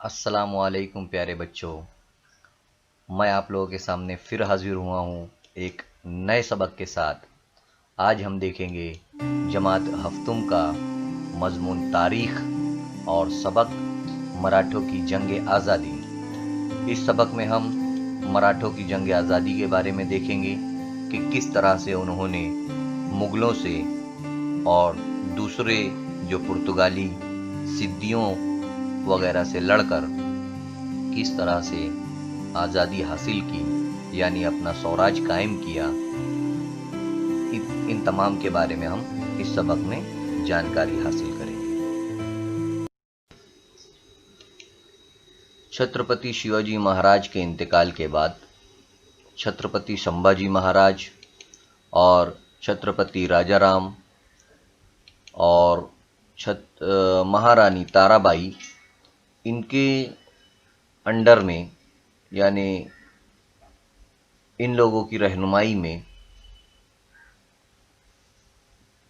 السلام علیکم پیارے بچوں، میں آپ لوگوں کے سامنے پھر حاضر ہوا ہوں ایک نئے سبق کے ساتھ۔ آج ہم دیکھیں گے جماعت ہفتم کا مضمون تاریخ اور سبق مراٹھوں کی جنگ آزادی۔ اس سبق میں ہم مراٹھوں کی جنگ آزادی کے بارے میں دیکھیں گے کہ کس طرح سے انہوں نے مغلوں سے اور دوسرے جو پرتگالی سدھیوں وغیرہ سے لڑ کر کس طرح سے آزادی حاصل کی، یعنی اپنا سوراج قائم کیا۔ ان تمام کے بارے میں ہم اس سبق میں جانکاری حاصل کریں گے۔ چھترپتی شیواجی مہاراج کے انتقال کے بعد چھترپتی سمبھاجی مہاراج اور چھترپتی راجا رام اور مہارانی تارا بائی، ان کے انڈر میں، یعنی ان لوگوں کی رہنمائی میں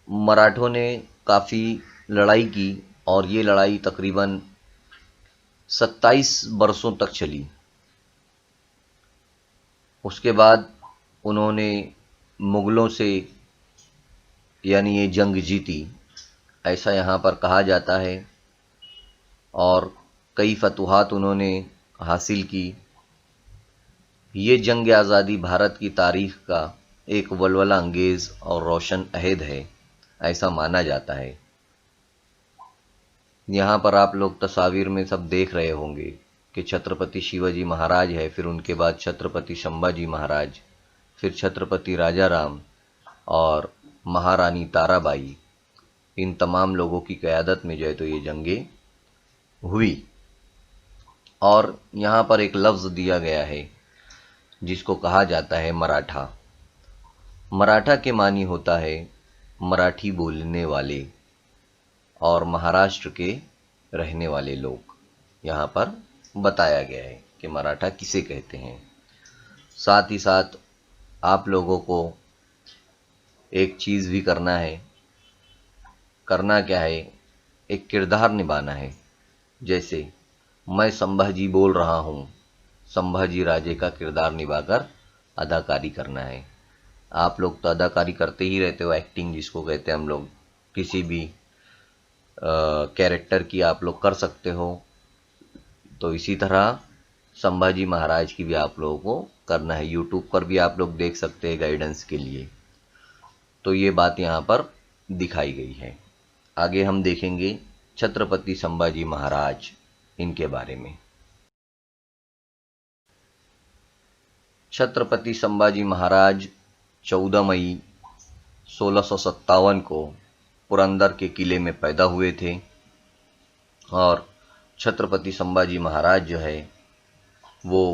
مراٹھوں نے کافی لڑائی کی، اور یہ لڑائی تقریباً 27 برسوں تک چلی۔ اس کے بعد انہوں نے مغلوں سے یعنی یہ جنگ جیتی، ایسا یہاں پر کہا جاتا ہے، اور کئی فتوحات انہوں نے حاصل کی۔ یہ جنگ آزادی بھارت کی تاریخ کا ایک ولولہ انگیز اور روشن عہد ہے، ایسا مانا جاتا ہے۔ یہاں پر آپ لوگ تصاویر میں سب دیکھ رہے ہوں گے کہ چھترپتی شیواجی مہاراج ہے، پھر ان کے بعد چھترپتی سمبھاجی مہاراج، پھر چھترپتی راجا رام اور مہارانی تارا بائی، ان تمام لوگوں کی قیادت میں جو ہے تو یہ جنگیں ہوئی۔ اور یہاں پر ایک لفظ دیا گیا ہے جس کو کہا جاتا ہے مراٹھا۔ مراٹھا کے معنی ہوتا ہے مراٹھی بولنے والے اور مہاراشٹر کے رہنے والے لوگ۔ یہاں پر بتایا گیا ہے کہ مراٹھا کسے کہتے ہیں۔ ساتھ ہی ساتھ آپ لوگوں کو ایک چیز بھی کرنا ہے۔ کرنا کیا ہے؟ ایک کردار نبھانا ہے۔ جیسے میں سمبھاجی بول رہا ہوں، سمبھاجی راجے کا کردار نبھا کر اداکاری کرنا ہے۔ آپ لوگ تو اداکاری کرتے ہی رہتے ہو، ایکٹنگ جس کو کہتے ہیں ہم لوگ، کسی بھی کیریکٹر کی آپ لوگ کر سکتے ہو۔ تو اسی طرح سمبھاجی مہاراج کی بھی آپ لوگوں کو کرنا ہے۔ یوٹیوب پر بھی آپ لوگ دیکھ سکتے ہیں گائیڈنس کے لیے۔ تو یہ بات یہاں پر دکھائی گئی ہے۔ آگے ہم دیکھیں گے چھترپتی سمبھاجی مہاراج، ان کے بارے میں۔ چھترپتی سمبھاجی مہاراج 14 مئی 1657 کو پرندر کے قلعے میں پیدا ہوئے تھے، اور چھترپتی سمبھاجی مہاراج جو ہے وہ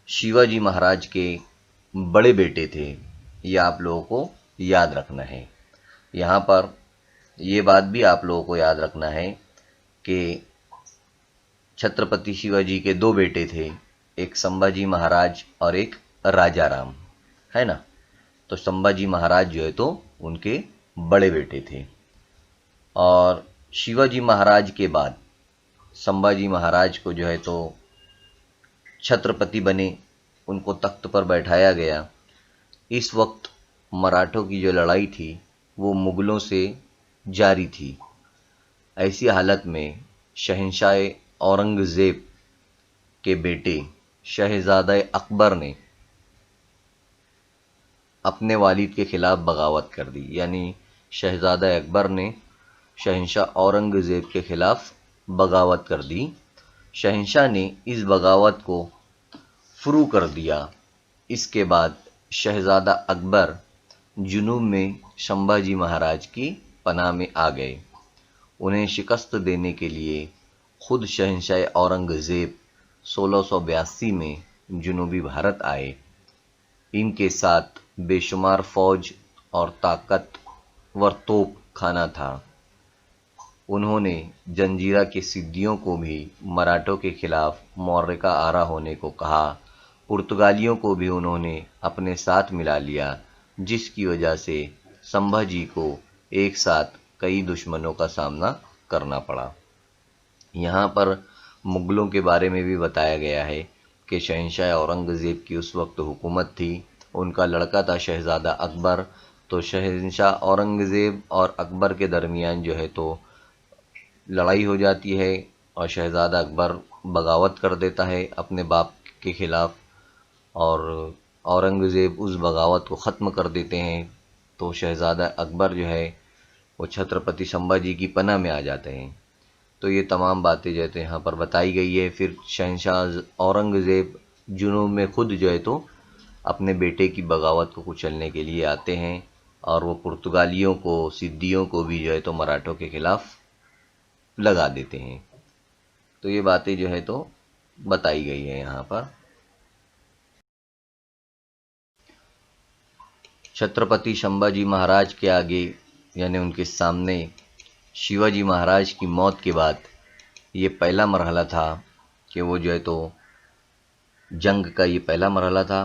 شیواجی مہاراج کے بڑے بیٹے تھے۔ یہ آپ لوگوں کو یاد رکھنا ہے۔ یہاں پر یہ بات بھی آپ لوگوں کو یاد رکھنا ہے کہ چھترپتی شیواجی کے 2 بیٹے تھے، ایک سمبھاجی مہاراج اور ایک راجا رام، ہے نا؟ تو سمبھاجی مہاراج جو ہے تو ان کے بڑے بیٹے تھے، اور شیواجی مہاراج کے بعد سمبھاجی مہاراج کو جو ہے تو چھترپتی بنے، ان کو تخت پر بیٹھایا گیا۔ اس وقت مراٹھوں کی جو لڑائی تھی وہ مغلوں سے جاری تھی۔ ایسی حالت میں شہنشاہ اورنگزیب کے بیٹے شہزادہ اکبر نے اپنے والد کے خلاف بغاوت کر دی، یعنی شہزادہ اکبر نے شہنشاہ اورنگزیب کے خلاف بغاوت کر دی۔ شہنشاہ نے اس بغاوت کو فرو کر دیا۔ اس کے بعد شہزادہ اکبر جنوب میں سمبھاجی مہاراج کی پناہ میں آ گئے۔ انہیں شکست دینے کے لیے خود شہنشاہ اورنگزیب 1682 میں جنوبی بھارت آئے۔ ان کے ساتھ بے شمار فوج اور طاقت ور توپ خانہ تھا۔ انہوں نے جنجیرہ کے سدھیوں کو بھی مراٹھوں کے خلاف معرکہ آرا ہونے کو کہا۔ پرتگالیوں کو بھی انہوں نے اپنے ساتھ ملا لیا، جس کی وجہ سے سمبھاجی کو ایک ساتھ کئی دشمنوں کا سامنا کرنا پڑا۔ یہاں پر مغلوں کے بارے میں بھی بتایا گیا ہے کہ شہنشاہ اورنگزیب کی اس وقت حکومت تھی، ان کا لڑکا تھا شہزادہ اکبر، تو شہنشاہ اورنگزیب اور اکبر کے درمیان جو ہے تو لڑائی ہو جاتی ہے، اور شہزادہ اکبر بغاوت کر دیتا ہے اپنے باپ کے خلاف، اور اورنگزیب اس بغاوت کو ختم کر دیتے ہیں، تو شہزادہ اکبر جو ہے وہ چھترپتی شمبھاجی کی پناہ میں آ جاتے ہیں۔ تو یہ تمام باتیں جو ہے تو یہاں پر بتائی گئی ہے۔ پھر شہنشاہ اورنگزیب جنوب میں خود جو ہے تو اپنے بیٹے کی بغاوت کو کچلنے کے لیے آتے ہیں، اور وہ پرتگالیوں کو، سدھیوں کو بھی جو ہے تو مراٹھوں کے خلاف لگا دیتے ہیں۔ تو یہ باتیں جو ہے تو بتائی گئی ہے یہاں پر۔ چھترپتی شمبھاجی مہاراج کے آگے، یعنی ان کے سامنے، شیواجی مہاراج کی موت کے بعد یہ پہلا مرحلہ تھا کہ وہ جو ہے تو جنگ کا یہ پہلا مرحلہ تھا۔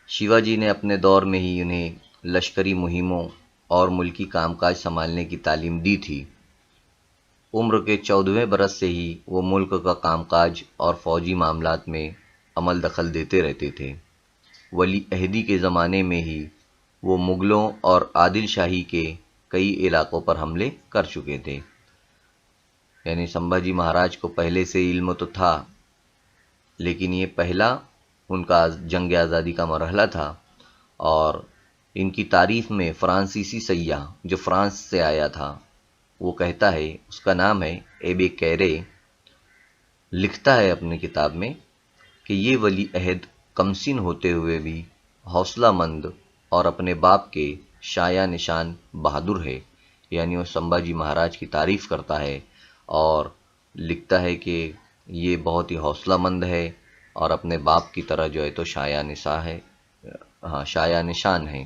شیواجی نے اپنے دور میں ہی انہیں لشکری مہموں اور ملکی کام کاج سنبھالنے کی تعلیم دی تھی۔ عمر کے 14ویں برس سے ہی وہ ملک کا کام کاج اور فوجی معاملات میں عمل دخل دیتے رہتے تھے۔ ولی عہدی کے زمانے میں ہی وہ مغلوں اور عادل شاہی کے کئی علاقوں پر حملے کر چکے تھے۔ یعنی شمبھاجی مہاراج کو پہلے سے علم تو تھا، لیکن یہ پہلا ان کا جنگ آزادی کا مرحلہ تھا۔ اور ان کی تعریف میں فرانسیسی سیاح جو فرانس سے آیا تھا، وہ کہتا ہے، اس کا نام ہے ایبے کیرے، لکھتا ہے اپنی کتاب میں کہ یہ ولی عہد کمسن ہوتے ہوئے بھی حوصلہ مند اور اپنے باپ کے شایع نشان بہادر ہے۔ یعنی وہ شمبھاجی مہاراج کی تعریف کرتا ہے اور لکھتا ہے کہ یہ بہت ہی حوصلہ مند ہے اور اپنے باپ کی طرح جو ہے تو شایع نشان ہے۔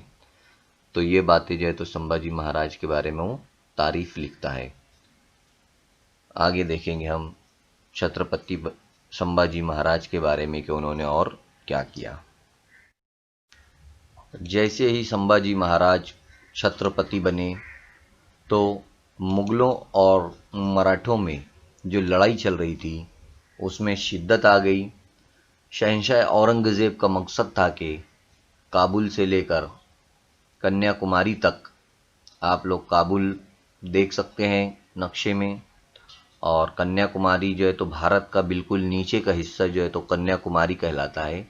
تو یہ باتیں جو ہے تو شمبھاجی مہاراج کے بارے میں وہ تعریف لکھتا ہے۔ آگے دیکھیں گے ہم چھترپتی شمبھاجی مہاراج کے بارے میں کہ انہوں نے اور کیا کیا۔ جیسے ہی شمبھاجی مہاراج چھترپتی بنے تو مغلوں اور مراٹھوں میں جو لڑائی چل رہی تھی اس میں شدت آ گئی۔ شہنشاہ اورنگزیب کا مقصد تھا کہ کابل سے لے کر کنیا کماری تک، آپ لوگ کابل دیکھ سکتے ہیں نقشے میں، اور کنیا کماری جو ہے تو بھارت کا بالکل نیچے کا حصہ جو ہے تو کنیا کماری کہلاتا ہے۔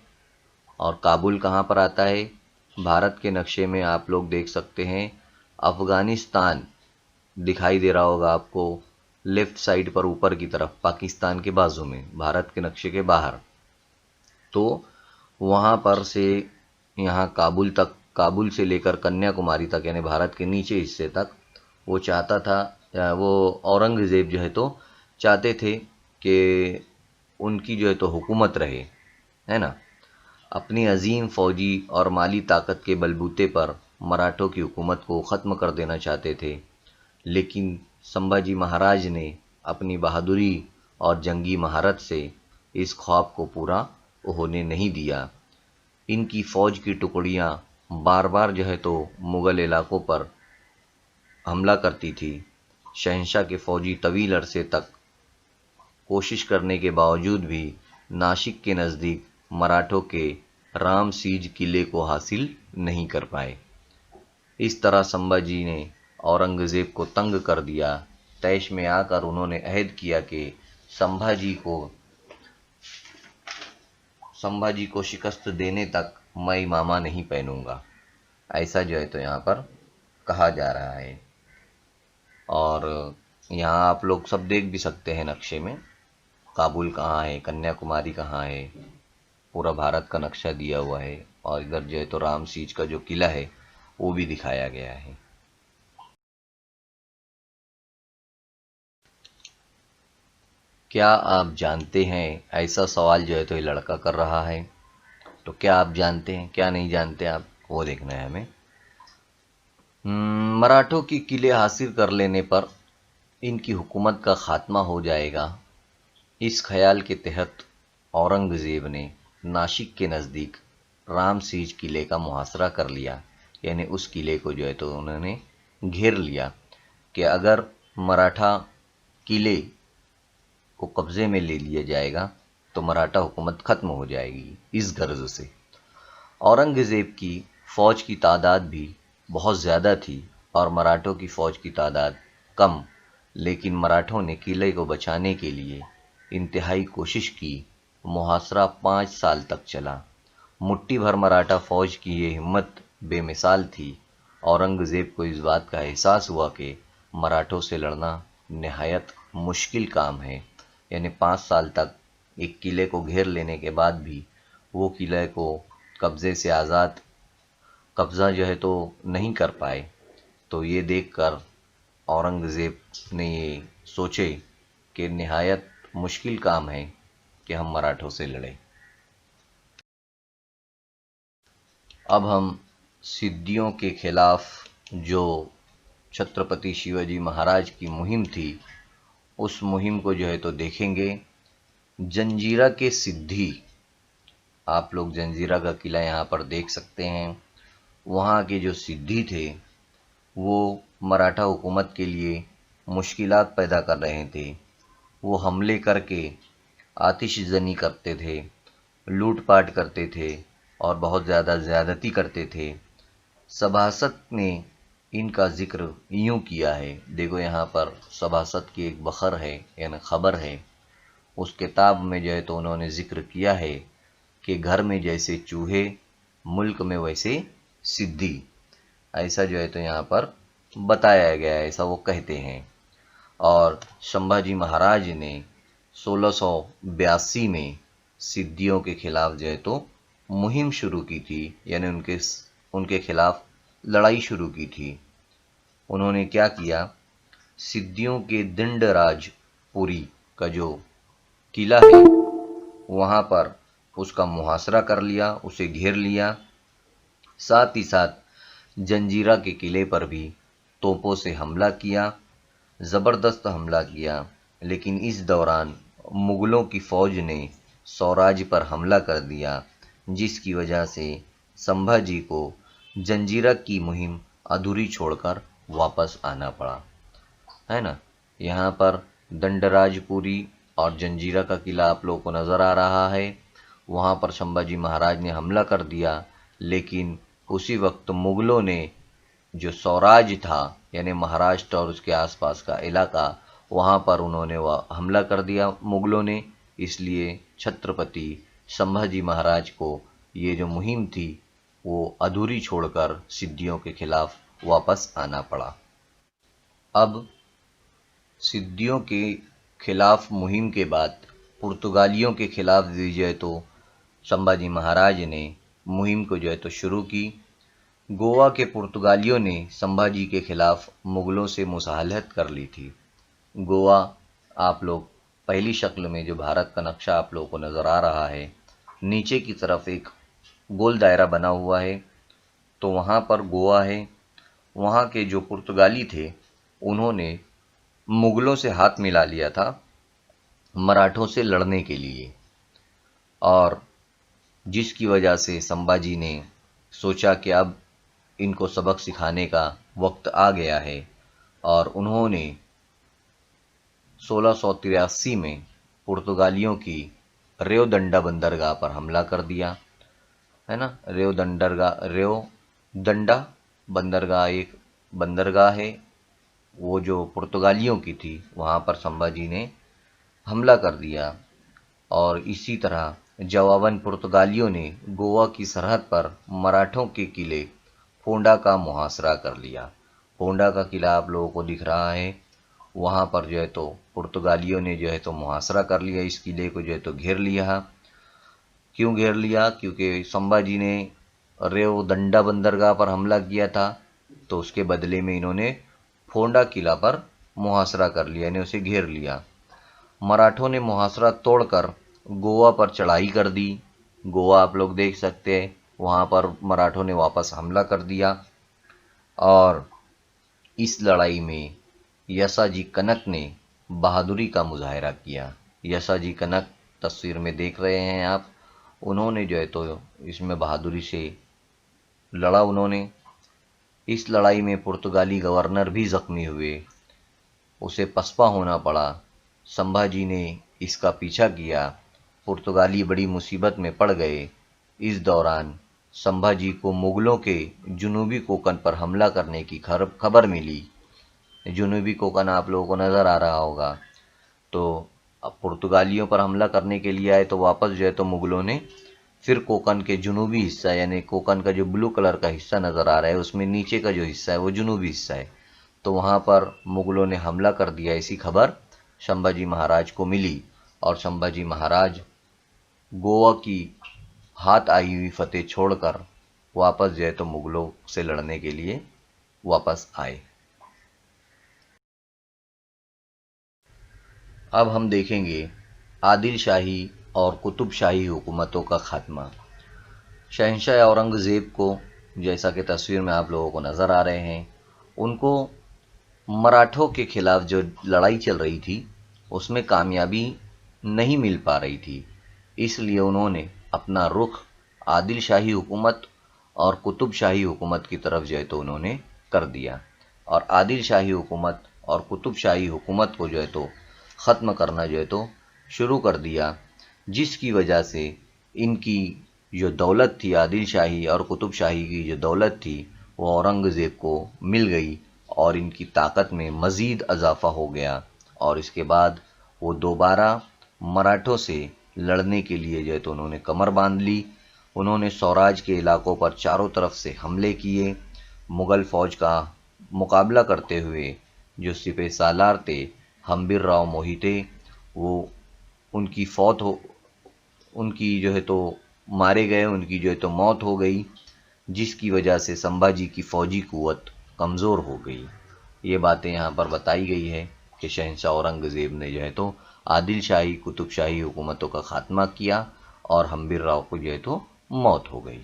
اور کابل کہاں پر آتا ہے؟ بھارت کے نقشے میں آپ لوگ دیکھ سکتے ہیں، افغانستان دکھائی دے رہا ہوگا آپ کو لیفٹ سائڈ پر اوپر کی طرف، پاکستان کے بازو میں، بھارت کے نقشے کے باہر۔ تو وہاں پر سے یہاں کابل تک، کابل سے لے کر کنیا کماری تک، یعنی بھارت کے نیچے حصے تک وہ چاہتا تھا، وہ اورنگزیب جو ہے تو چاہتے تھے کہ ان کی جو ہے تو حکومت رہے، ہے نا۔ اپنی عظیم فوجی اور مالی طاقت کے بلبوتے پر مراٹھوں کی حکومت کو ختم کر دینا چاہتے تھے، لیکن شمبھاجی مہاراج نے اپنی بہادری اور جنگی مہارت سے اس خواب کو پورا ہونے نہیں دیا۔ ان کی فوج کی ٹکڑیاں بار بار جو ہے تو مغل علاقوں پر حملہ کرتی تھی۔ شہنشاہ کے فوجی طویل عرصے تک کوشش کرنے کے باوجود بھی ناسک کے نزدیک مراٹھوں کے رام سیج قلعے کو حاصل نہیں کر پائے۔ اس طرح شمبھاجی نے اورنگزیب کو تنگ کر دیا۔ طیش میں آ کر انہوں نے عہد کیا کہ شمبھاجی کو شکست دینے تک میں امامہ نہیں پہنوں گا، ایسا جو ہے تو یہاں پر کہا جا رہا ہے۔ اور یہاں آپ لوگ سب دیکھ بھی سکتے ہیں نقشے میں، کابل کہاں ہے، کنیا کماری کہاں ہے، پورا بھارت کا نقشہ دیا ہوا ہے، اور ادھر جو ہے تو رام سیج کا جو قلعہ ہے وہ بھی دکھایا گیا ہے۔ کیا آپ جانتے ہیں، ایسا سوال جو ہے تو یہ لڑکا کر رہا ہے، تو کیا آپ جانتے ہیں، کیا نہیں جانتے آپ، وہ دیکھنا ہے ہمیں۔ مراٹھوں کی قلعے حاصل کر لینے پر ان کی حکومت کا خاتمہ ہو جائے گا، اس خیال کے تحت اورنگزیب نے ناسک کے نزدیک رام سیج قلعے کا محاصرہ کر لیا۔ یعنی اس قلعے کو جو ہے تو انہوں نے گھیر لیا کہ اگر مراٹھا قلعے کو قبضے میں لے لیا جائے گا تو مراٹھا حکومت ختم ہو جائے گی۔ اس غرض سے اورنگزیب کی فوج کی تعداد بھی بہت زیادہ تھی اور مراٹھوں کی فوج کی تعداد کم، لیکن مراٹھوں نے قلعے کو بچانے کے لیے انتہائی کوشش کی۔ محاصرہ 5 سال تک چلا۔ مٹھی بھر مراٹھا فوج کی یہ ہمت بے مثال تھی۔ اورنگزیب کو اس بات کا احساس ہوا کہ مراٹھوں سے لڑنا نہایت مشکل کام ہے، یعنی 5 سال تک ایک قلعے کو گھیر لینے کے بعد بھی وہ قلعے کو قبضے سے آزاد قبضہ جو ہے تو نہیں کر پائے۔ تو یہ دیکھ کر اورنگزیب نے یہ سوچے کہ نہایت مشکل کام ہے کہ ہم مراٹھوں سے لڑیں۔ اب ہم سدھیوں کے خلاف جو چھترپتی شیواجی مہاراج کی مہم تھی اس مہم کو جو ہے تو دیکھیں گے۔ جنجیرہ کے سدھی، آپ لوگ جنجیرہ کا قلعہ یہاں پر دیکھ سکتے ہیں۔ وہاں کے جو سدھی تھے وہ مراٹھا حکومت کے لیے مشکلات پیدا کر رہے تھے۔ وہ حملے کر کے آتش زنی کرتے تھے، لوٹ پاٹ کرتے تھے اور بہت زیادہ زیادتی کرتے تھے۔ سبھاسد نے ان کا ذکر یوں کیا ہے، دیکھو یہاں پر سبھاسد کی ایک بخر ہے یعنی خبر ہے، اس کتاب میں جو ہے تو انہوں نے ذکر کیا ہے کہ گھر میں جیسے چوہے، ملک میں ویسے سدھی، ایسا جو ہے تو یہاں پر بتایا گیا ہے، ایسا وہ کہتے ہیں۔ اور شمبھاجی مہاراج نے 1682 میں سدھیوں کے خلاف جو ہے تو مہم شروع کی تھی، یعنی ان کے خلاف لڑائی شروع کی تھی۔ انہوں نے کیا کیا، سدھیوں کے دنڈ راج پوری کا جو قلعہ ہے وہاں پر اس کا محاصرہ کر لیا، اسے گھیر لیا۔ ساتھ ہی ساتھ جنجیرہ کے قلعے پر بھی توپوں سے حملہ کیا، زبردست حملہ کیا، لیکن اس دوران مغلوں کی فوج نے سوراج پر حملہ کر دیا، جس کی وجہ سے سمبھاجی کو جنجیرہ کی مہم ادھوری چھوڑ کر واپس آنا پڑا، ہے نا۔ یہاں پر دنڈ راج پوری اور جنجیرہ کا قلعہ آپ لوگوں کو نظر آ رہا ہے۔ وہاں پر شمبھاجی مہاراج نے حملہ کر دیا، لیکن اسی وقت مغلوں نے جو سوراج تھا یعنی مہاراشٹر اور اس کے آس پاس کا علاقہ، وہاں پر انہوں نے حملہ کر دیا مغلوں نے۔ اس لیے چھترپتی شمبھاجی مہاراج کو یہ جو مہم تھی وہ ادھوری چھوڑ کر سدھیوں کے خلاف واپس آنا پڑا۔ اب سدھیوں کے خلاف مہم کے بعد پرتگالیوں کے خلاف بھی جو ہے تو شمبھاجی مہاراج نے مہم کو جو ہے تو شروع کی۔ گوا کے پرتگالیوں نے سمبھاجی کے خلاف مغلوں سے مصالحت کر لی تھی۔ گوا آپ لوگ پہلی شکل میں جو بھارت کا نقشہ آپ لوگوں کو نظر آ رہا ہے، نیچے کی طرف ایک گول دائرہ بنا ہوا ہے، تو وہاں پر گوا ہے۔ وہاں کے جو پرتگالی تھے انہوں نے مغلوں سے ہاتھ ملا لیا تھا مراٹھوں سے لڑنے کے لیے، اور جس کی وجہ سے سمبھاجی نے سوچا کہ اب ان کو سبق سکھانے کا وقت آ گیا ہے، اور انہوں نے 1683 میں پرتگالیوں کی ریو دنڈا بندرگاہ پر حملہ کر دیا، ہے نا۔ ریو دنڈا بندرگاہ ایک بندرگاہ ہے، وہ جو پرتگالیوں کی تھی، وہاں پر سمبھاجی نے حملہ کر دیا، اور اسی طرح جواباً پرتگالیوں نے گوا کی سرحد پر مراٹھوں کے قلعے فونڈا کا محاصرہ کر لیا۔ فونڈا کا قلعہ آپ لوگوں کو دکھ رہا ہے، وہاں پر جو ہے تو پرتگالیوں نے جو ہے تو محاصرہ کر لیا، اس قلعے کو جو ہے تو گھیر لیا۔ کیوں گھیر لیا؟ کیونکہ سمبھاجی نے ریو دنڈا بندرگاہ پر حملہ کیا تھا، تو اس کے بدلے میں انہوں نے فونڈا قلعہ پر محاصرہ کر لیا، یعنی اسے گھیر لیا۔ مراٹھوں نے محاصرہ توڑ کر گوا پر چڑھائی کر دی۔ گوا آپ لوگ دیکھ سکتے ہیں، وہاں پر مراٹھوں نے واپس حملہ کر دیا، اور اس لڑائی میں یساجی کنک نے بہادری کا مظاہرہ کیا۔ یساجی کنک تصویر میں دیکھ رہے ہیں آپ، انہوں نے جو ہے تو اس میں بہادری سے لڑا انہوں نے۔ اس لڑائی میں پرتگالی گورنر بھی زخمی ہوئے، اسے پسپا ہونا پڑا۔ سمبھاجی نے اس کا پیچھا کیا۔ پرتگالی بڑی مصیبت میں پڑ گئے۔ اس دوران سمبھاجی کو مغلوں کے جنوبی کوکن پر حملہ کرنے کی خبر ملی۔ جنوبی کوکن آپ لوگوں کو نظر آ رہا ہوگا۔ تو اب پرتگالیوں پر حملہ کرنے کے لیے آئے تو واپس جو ہے تو مغلوں نے پھر کوکن کے جنوبی حصہ، یعنی کوکن کا جو بلو کلر کا حصہ نظر آ رہا ہے اس میں نیچے کا جو حصہ ہے وہ جنوبی حصہ ہے، تو وہاں پر مغلوں نے حملہ کر دیا۔ اسی خبر شمبھاجی مہاراج کو ملی اور شمبھاجی مہاراج گوا کی ہاتھ آئی ہوئی فتح چھوڑ کر واپس جو ہے تو مغلوں سے لڑنے کے لیے واپس آئے۔ اب ہم دیکھیں گے عادل شاہی اور قطب شاہی حکومتوں کا خاتمہ۔ شہنشاہ اورنگزیب کو، جیسا کہ تصویر میں آپ لوگوں کو نظر آ رہے ہیں، ان کو مراٹھوں کے خلاف جو لڑائی چل رہی تھی اس میں کامیابی نہیں مل پا رہی تھی، اس لیے انہوں نے اپنا رخ عادل شاہی حکومت اور قطب شاہی حکومت کی طرف جو ہے تو انہوں نے کر دیا، اور عادل شاہی حکومت اور قطب شاہی حکومت کو جو ہے تو ختم کرنا جو ہے تو شروع کر دیا، جس کی وجہ سے ان کی جو دولت تھی، عادل شاہی اور قطب شاہی کی جو دولت تھی وہ اورنگزیب کو مل گئی اور ان کی طاقت میں مزید اضافہ ہو گیا، اور اس کے بعد وہ دوبارہ مراٹھوں سے لڑنے کے لیے جو ہے تو انہوں نے کمر باندھ لی۔ انہوں نے سوراج کے علاقوں پر چاروں طرف سے حملے کیے۔ مغل فوج کا مقابلہ کرتے ہوئے جو سپہ سالار تھے ہمبیر راؤ موہیتے، وہ ان کی جو ہے تو مارے گئے، ان کی جو ہے تو موت ہو گئی، جس کی وجہ سے سمبھاجی کی فوجی قوت کمزور ہو گئی۔ یہ باتیں یہاں پر بتائی گئی ہے کہ شہنشاہ اورنگزیب نے جو ہے تو عادل شاہی قطب شاہی حکومتوں کا خاتمہ کیا اور ہمبیر راؤ کو جو ہے تو موت ہو گئی۔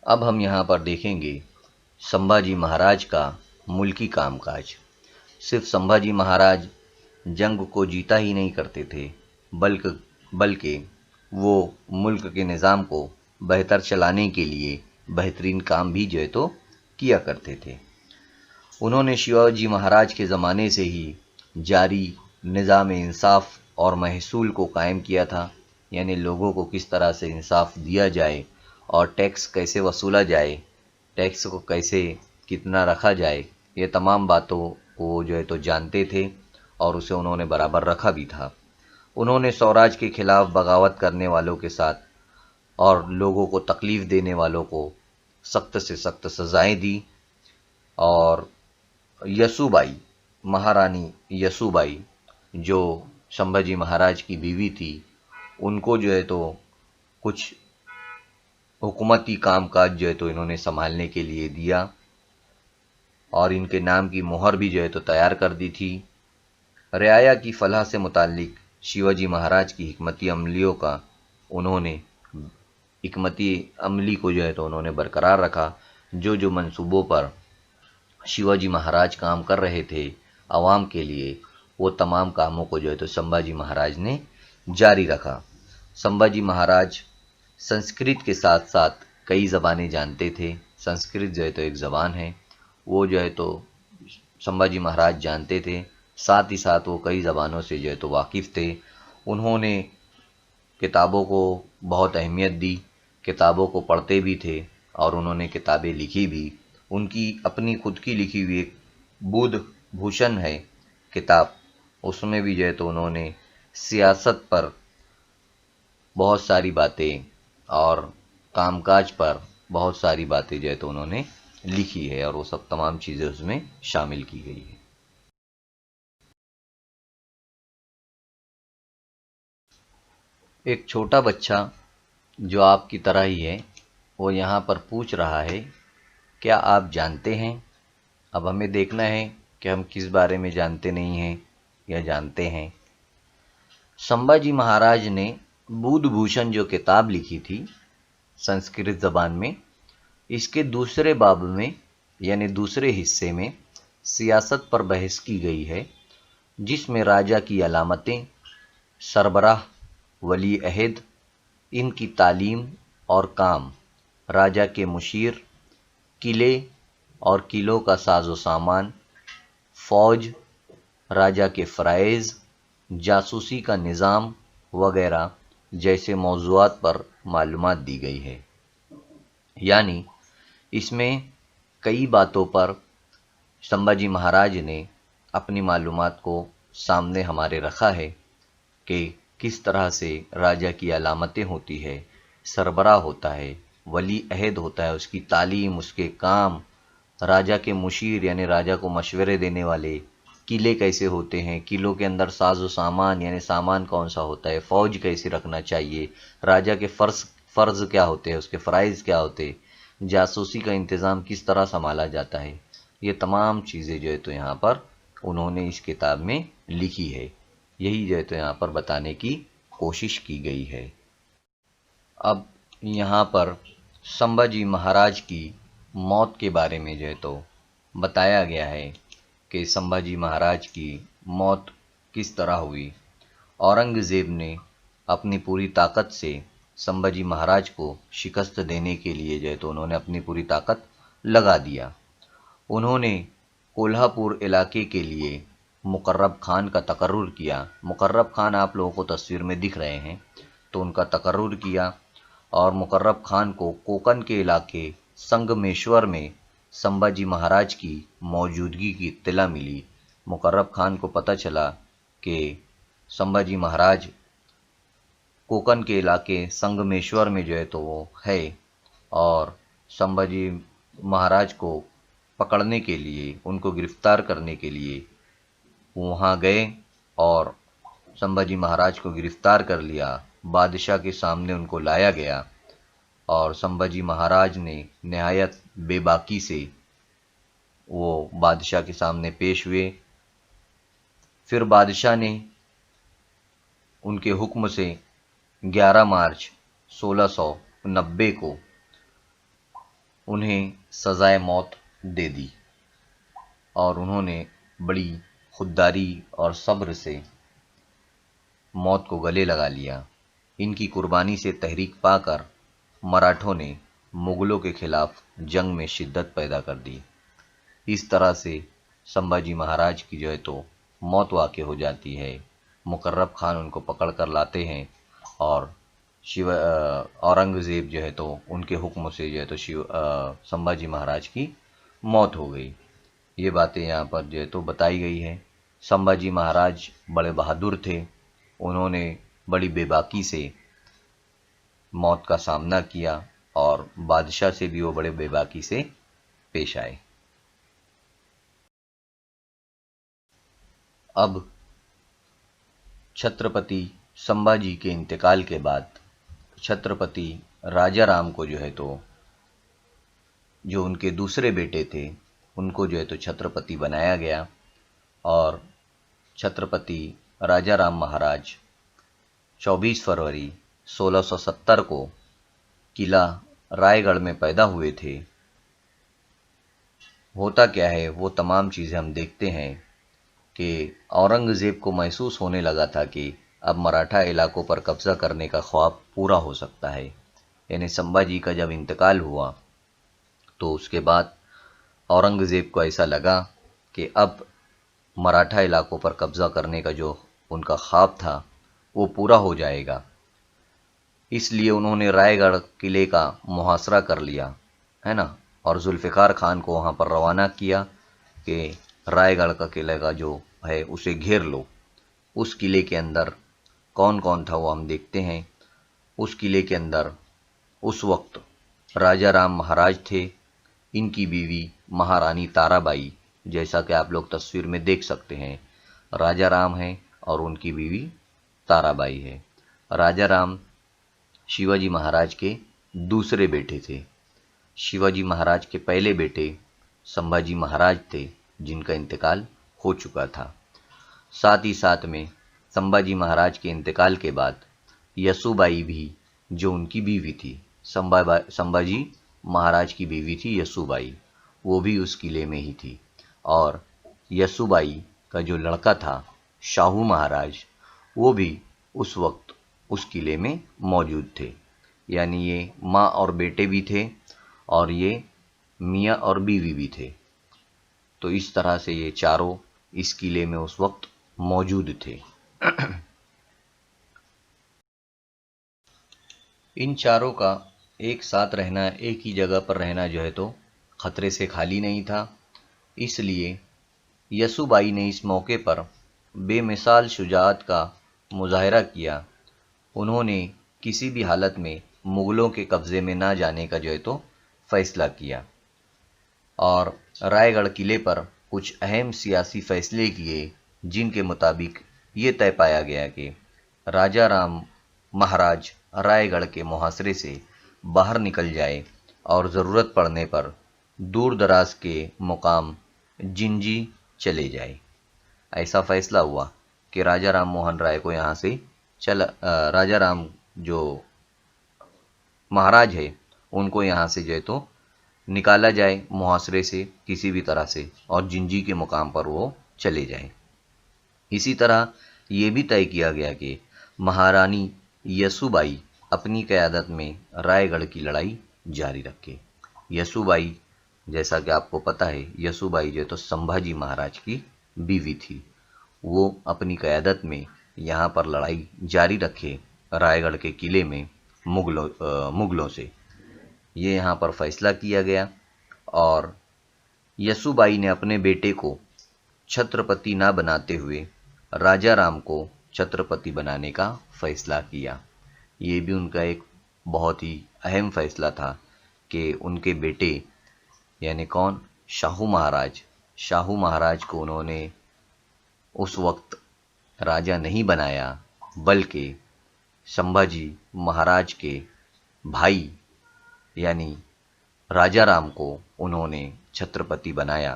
اب ہم یہاں پر دیکھیں گے سمبھاجی مہاراج کا ملکی کام کاج۔ صرف سمبھاجی مہاراج جنگ کو جیتا ہی نہیں کرتے تھے، بلکہ وہ ملک کے نظام کو بہتر چلانے کے لیے بہترین کام بھی جو ہے تو کیا کرتے تھے۔ انہوں نے شیواجی مہاراج کے زمانے سے ہی جاری نظام انصاف اور محصول کو قائم کیا تھا، یعنی لوگوں کو کس طرح سے انصاف دیا جائے اور ٹیکس کیسے وصولا جائے، ٹیکس کو کیسے کتنا رکھا جائے، یہ تمام باتوں کو جو ہے تو جانتے تھے اور اسے انہوں نے برابر رکھا بھی تھا۔ انہوں نے سوراج کے خلاف بغاوت کرنے والوں کے ساتھ اور لوگوں کو تکلیف دینے والوں کو سخت سے سخت سزائیں دی، اور یسو بائی، مہارانی یسو بائی جو شمبھاجی مہاراج کی بیوی تھی، ان کو جو ہے تو کچھ حکومتی کام کاج جو ہے تو انہوں نے سنبھالنے کے لیے دیا، اور ان کے نام کی مہر بھی جو ہے تو تیار کر دی تھی۔ رعایا کی فلاح سے متعلق شیواجی مہاراج کی حکمتی عملیوں کا انہوں نے حکمتی عملی کو جو ہے تو انہوں نے برقرار رکھا۔ جو منصوبوں پر شیواجی مہاراج کام کر رہے تھے عوام کے لیے، وہ تمام کاموں کو جو ہے تو سمبھاجی مہاراج نے جاری رکھا۔ سمبھاجی مہاراج سنسکرت کے ساتھ ساتھ کئی زبانیں جانتے تھے۔ سنسکرت جو ہے تو ایک زبان ہے، وہ جو ہے تو سمبھاجی مہاراج جانتے تھے، ساتھ ہی ساتھ وہ کئی زبانوں سے جو ہے تو واقف تھے۔ انہوں نے کتابوں کو بہت اہمیت دی، کتابوں کو پڑھتے بھی تھے اور انہوں نے کتابیں لکھی بھی۔ ان کی اپنی خود کی لکھی ہوئی ایک بدھ بھوشن ہے کتاب، اس میں بھی جو ہے تو انہوں نے سیاست پر بہت ساری باتیں اور کام کاج پر بہت ساری باتیں جو ہے تو انہوں نے لکھی ہے، اور وہ سب تمام چیزیں اس میں شامل کی گئی ہے۔ ایک چھوٹا بچہ جو آپ کی طرح ہی ہے، وہ یہاں پر پوچھ رہا ہے، کیا آپ جانتے ہیں؟ اب ہمیں دیکھنا ہے کہ ہم کس بارے میں جانتے نہیں ہیں یا جانتے ہیں۔ سمبھاجی مہاراج نے بدھ بھوشن جو کتاب لکھی تھی سنسکرت زبان میں، اس کے دوسرے باب میں یعنی دوسرے حصے میں سیاست پر بحث کی گئی ہے، جس میں راجا کی علامتیں، سربراہ، ولی عہد، ان کی تعلیم اور کام، راجا کے مشیر، قلعے اور قلعوں کا ساز و سامان، فوج، راجا کے فرائض، جاسوسی کا نظام وغیرہ جیسے موضوعات پر معلومات دی گئی ہے۔ یعنی اس میں کئی باتوں پر سمبھاجی مہاراج نے اپنی معلومات کو سامنے ہمارے رکھا ہے کہ کس طرح سے راجا کی علامتیں ہوتی ہے، سربراہ ہوتا ہے، ولی عہد ہوتا ہے، اس کی تعلیم، اس کے کام، راجا کے مشیر یعنی راجا کو مشورے دینے والے، قلعے کیسے ہوتے ہیں، قلعوں کے اندر ساز و سامان یعنی سامان کون سا ہوتا ہے، فوج کیسے رکھنا چاہیے، راجا کے فرض کیا ہوتے ہیں، اس کے فرائض کیا ہوتے ہیں، جاسوسی کا انتظام کس طرح سنبھالا جاتا ہے، یہ تمام چیزیں جو ہے تو یہاں پر انہوں نے اس کتاب میں لکھی ہے۔ یہی جو ہے تو یہاں پر بتانے کی کوشش کی گئی ہے۔ اب یہاں پر سمبھاجی مہاراج کی موت کے بارے میں جو ہے تو بتایا گیا ہے کہ سمبھاجی مہاراج کی موت کس طرح ہوئی۔ اورنگزیب نے اپنی پوری طاقت سے سمبھاجی مہاراج کو شکست دینے کے لیے جو ہے تو انہوں نے اپنی پوری طاقت لگا دیا۔ انہوں نے کولہا پور علاقے کے لیے مقرب خان کا تقرر کیا۔ مقرب خان آپ لوگوں کو تصویر میں دکھ رہے ہیں، تو ان کا تقرر کیا، اور مقرب خان کو کوکن کے علاقے سنگمیشور میں سمبھاجی مہاراج کی موجودگی کی اطلاع ملی۔ مقرب خان کو پتہ چلا کہ سمبھاجی مہاراج کوکن کے علاقے سنگمیشور میں جو ہے تو وہ ہے، اور سمبھاجی مہاراج کو پکڑنے کے لیے، ان کو گرفتار کرنے کے لیے وہاں گئے اور سمبھاجی مہاراج کو گرفتار کر لیا۔ بادشاہ کے سامنے ان کو لایا گیا، اور سمبھاجی مہاراج نے نہایت بے باکی سے وہ بادشاہ کے سامنے پیش ہوئے۔ پھر بادشاہ نے ان کے حکم سے 11 مارچ 1690 کو انہیں سزائے موت دے دی، اور انہوں نے بڑی خودداری اور صبر سے موت کو گلے لگا لیا۔ ان کی قربانی سے تحریک پا کر مراٹھوں نے مغلوں کے خلاف جنگ میں شدت پیدا کر دی۔ اس طرح سے سمبھاجی مہاراج کی جو ہے تو موت واقع ہو جاتی ہے۔ مقرب خان ان کو پکڑ کر لاتے ہیں، اور اورنگزیب جو ہے تو ان کے حکم سے جو ہے تو سمبھاجی مہاراج کی موت ہو گئی۔ یہ باتیں یہاں پر جو ہے تو بتائی گئی ہے۔ سمبھاجی مہاراج بڑے بہادر تھے، انہوں نے بڑی بے باکی سے موت کا سامنا کیا، اور بادشاہ سے بھی وہ بڑے بے باکی سے پیش آئے۔ اب چھترپتی سمبھاجی کے انتقال کے بعد چھترپتی راجا رام کو جو ہے تو جو ان کے دوسرے بیٹے تھے ان کو جو ہے تو چھترپتی بنایا گیا، اور چھترپتی راجا رام مہاراج 24 فروری 1670 کو قلعہ رائے گڑھ میں پیدا ہوئے تھے۔ ہوتا کیا ہے، وہ تمام چیزیں ہم دیکھتے ہیں کہ اورنگزیب کو محسوس ہونے لگا تھا کہ اب مراٹھا علاقوں پر قبضہ کرنے کا خواب پورا ہو سکتا ہے۔ یعنی سمبھاجی کا جب انتقال ہوا تو اس کے بعد اورنگزیب کو ایسا لگا کہ اب مراٹھا علاقوں پر قبضہ کرنے کا جو ان کا خواب تھا وہ پورا ہو جائے گا۔ اس لیے انہوں نے رائے گڑھ قلعے کا محاصرہ کر لیا ہے نا، اور ذوالفقار خان کو وہاں پر روانہ کیا کہ رائے گڑھ کا قلعہ کا جو ہے اسے گھیر لو۔ اس قلعے کے اندر کون کون تھا وہ ہم دیکھتے ہیں۔ اس قلعے کے اندر اس وقت راجا رام مہاراج تھے، ان کی بیوی مہارانی تارا بائی، جیسا کہ آپ لوگ تصویر میں دیکھ سکتے ہیں، راجا رام ہیں اور ان کی بیوی تارا بائی ہے۔ راجا رام شیواجی مہاراج کے دوسرے بیٹے تھے۔ شیواجی مہاراج کے پہلے بیٹے سمبھاجی مہاراج تھے، جن کا انتقال ہو چکا تھا۔ ساتھ ہی ساتھ میں سمبھاجی مہاراج کے انتقال کے بعد یسو بائی بھی، جو ان کی بیوی تھی، سمبھاجی مہاراج کی بیوی تھی یسو بائی، وہ بھی اس قلعے میں ہی تھی، اور یسو بائی کا جو لڑکا تھا شاہو مہاراج، وہ بھی اس وقت اس قلعے میں موجود تھے۔ یعنی یہ ماں اور بیٹے بھی تھے، اور یہ میاں اور بیوی بھی تھے۔ تو اس طرح سے یہ چاروں اس قلعے میں اس وقت موجود تھے۔ ان چاروں کا ایک ساتھ رہنا، ایک ہی جگہ پر رہنا جو ہے تو خطرے سے خالی نہیں تھا، اس لیے یسو بائی نے اس موقع پر بے مثال شجاعت کا مظاہرہ کیا۔ انہوں نے کسی بھی حالت میں مغلوں کے قبضے میں نہ جانے کا جو ہے تو فیصلہ کیا، اور رائے گڑھ قلعے پر کچھ اہم سیاسی فیصلے کیے، جن کے مطابق یہ طے پایا گیا کہ راجا رام مہاراج رائے گڑھ کے محاصرے سے باہر نکل جائے اور ضرورت پڑنے پر دور دراز کے مقام جنجی چلے جائے۔ ایسا فیصلہ ہوا کہ راجا رام موہن رائے کو یہاں سے راجا رام جو مہاراج ہے ان کو یہاں سے جو ہے تو نکالا جائے محاصرے سے کسی بھی طرح سے، اور جنجی کے مقام پر وہ چلے جائیں۔ اسی طرح یہ بھی طے کیا گیا کہ مہارانی یسو بائی اپنی قیادت میں رائے گڑھ کی لڑائی جاری رکھے۔ یسو بائی، جیسا کہ آپ کو پتہ ہے، یسو بائی جو ہے تو سمبھاجی مہاراج کی بیوی تھی، وہ اپنی قیادت میں یہاں پر لڑائی جاری رکھے رائے گڑھ کے قلعے میں مغلوں سے۔ یہ یہاں پر فیصلہ کیا گیا، اور یسو بائی نے اپنے بیٹے کو چھترپتی نہ بناتے ہوئے راجا رام کو چھترپتی بنانے کا فیصلہ کیا۔ یہ بھی ان کا ایک بہت ہی اہم فیصلہ تھا کہ ان کے بیٹے یعنی کون، شاہو مہاراج کو انہوں نے اس وقت راجا نہیں بنایا، بلکہ سمبھاجی مہاراج کے بھائی یعنی راجا رام کو انہوں نے چھترپتی بنایا۔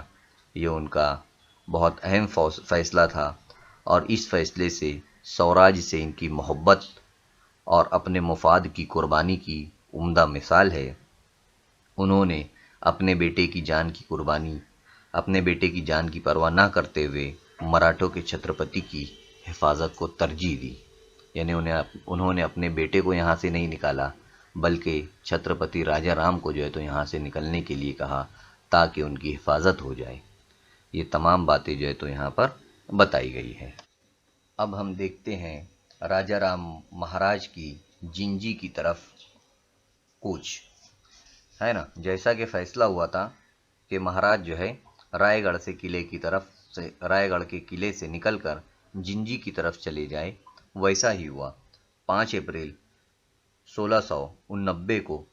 یہ ان کا بہت اہم فیصلہ تھا، اور اس فیصلے سے سوراج سے ان کی محبت اور اپنے مفاد کی قربانی کی عمدہ مثال ہے۔ انہوں نے اپنے بیٹے کی جان کی پرواہ نہ کرتے ہوئے مراٹھوں کے چھترپتی کی حفاظت کو ترجیح دی، یعنی انہوں نے اپنے بیٹے کو یہاں سے نہیں نکالا، بلکہ چھترپتی راجا رام کو جو ہے تو یہاں سے نکلنے کے لیے کہا تاکہ ان کی حفاظت ہو جائے۔ یہ تمام باتیں جو ہے تو یہاں پر بتائی گئی ہے۔ اب ہم دیکھتے ہیں راجا رام مہاراج کی جنجی کی طرف کوچ، ہے نا۔ جیسا کہ فیصلہ ہوا تھا کہ مہاراج جو ہے رائے گڑھ کے قلعے سے نکل کر جنجی کی طرف چلے جائے، ویسا ہی ہوا۔ 5 اپریل 1689 کو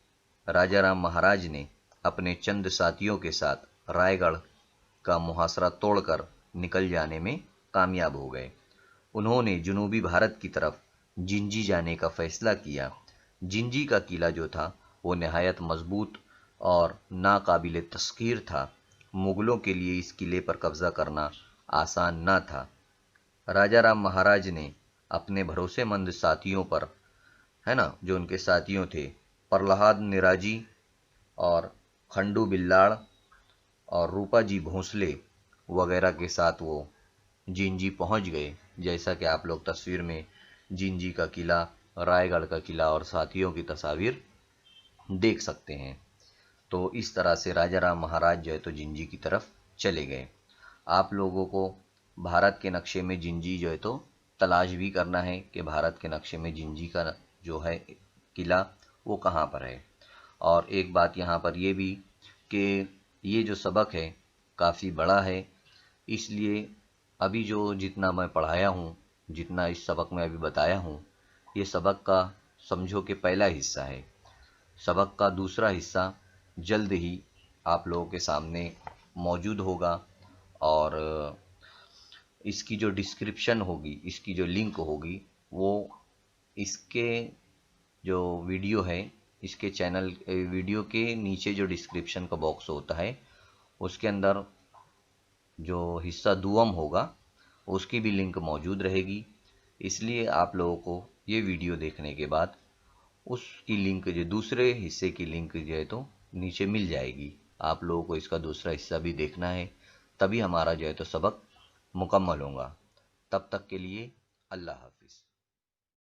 راجا رام مہاراج نے اپنے چند ساتھیوں کے ساتھ رائے گڑھ کا محاصرہ توڑ کر نکل جانے میں کامیاب ہو گئے۔ انہوں نے جنوبی بھارت کی طرف جنجی جانے کا فیصلہ کیا۔ جنجی کا قلعہ جو تھا وہ نہایت مضبوط اور ناقابل تسخیر تھا۔ مغلوں کے لیے اس قلعے پر قبضہ کرنا آسان نہ تھا۔ راجا رام مہاراج نے اپنے بھروسے مند ساتھیوں پر، ہے نا، جو ان کے ساتھیوں تھے، پرلہاد نیراجی اور کھنڈو بلاڑ اور روپا جی بھونسلے وغیرہ کے ساتھ وہ جنجی پہنچ گئے۔ جیسا کہ آپ لوگ تصویر میں جنجی کا قلعہ، رائے گڑھ کا قلعہ اور ساتھیوں کی تصاویر دیکھ سکتے ہیں۔ تو اس طرح سے راجا رام مہاراج جو ہے تو جنجی کی طرف چلے گئے۔ آپ لوگوں کو بھارت کے نقشے میں جنجی جو ہے تو تلاش بھی کرنا ہے کہ بھارت کے نقشے میں جنجی کا جو ہے قلعہ وہ کہاں پر ہے۔ اور ایک بات یہاں پر یہ بھی کہ یہ جو سبق ہے کافی بڑا ہے، اس لیے ابھی جو جتنا میں پڑھایا ہوں، جتنا اس سبق میں ابھی بتایا ہوں، یہ سبق کا سمجھو کہ پہلا حصہ ہے۔ سبق کا دوسرا حصہ جلد ہی آپ لوگوں کے سامنے موجود ہوگا، اور اس کی جو ڈسکرپشن ہوگی، اس کی جو لنک ہوگی، وہ اس کے جو ویڈیو ہے، اس کے چینل ویڈیو کے نیچے جو ڈسکرپشن کا باکس ہوتا ہے، اس کے اندر جو حصہ دوم ہوگا اس کی بھی لنک موجود رہے گی۔ اس لیے آپ لوگوں کو یہ ویڈیو دیکھنے کے بعد اس کی لنک، جو دوسرے حصے کی لنک جو ہے تو نیچے مل جائے گی۔ آپ لوگوں کو اس کا دوسرا حصہ بھی دیکھنا ہے، تبھی ہمارا جو ہے تو سبق مکمل ہوگا۔ تب تک کے لیے اللہ حافظ۔